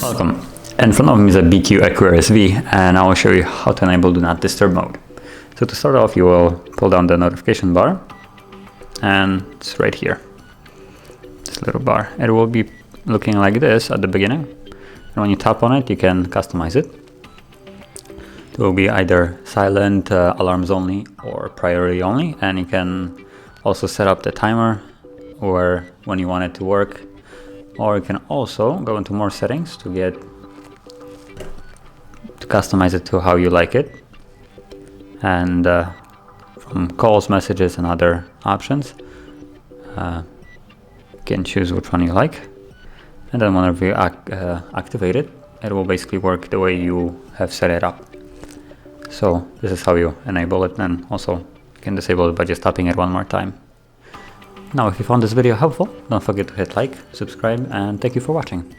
Welcome. In front of me is a BQ Aquaris V, and I will show you how to enable Do Not Disturb mode. So to start off, you will pull down the notification bar, and it's right here, this little bar. It will be looking like this at the beginning, and when you tap on it, you can customize it. It will be either silent, alarms only, or priority only, and you can also set up the timer or when you want it to work, or you can also go into more settings to customize it to how you like it, and from calls, messages, and other options, you can choose which one you like, and then whenever you activate it, it will basically work the way you have set it up. So this is how you enable it, and also you can disable it by just tapping it one more time. Now, if you found this video helpful, don't forget to hit like, subscribe, and thank you for watching.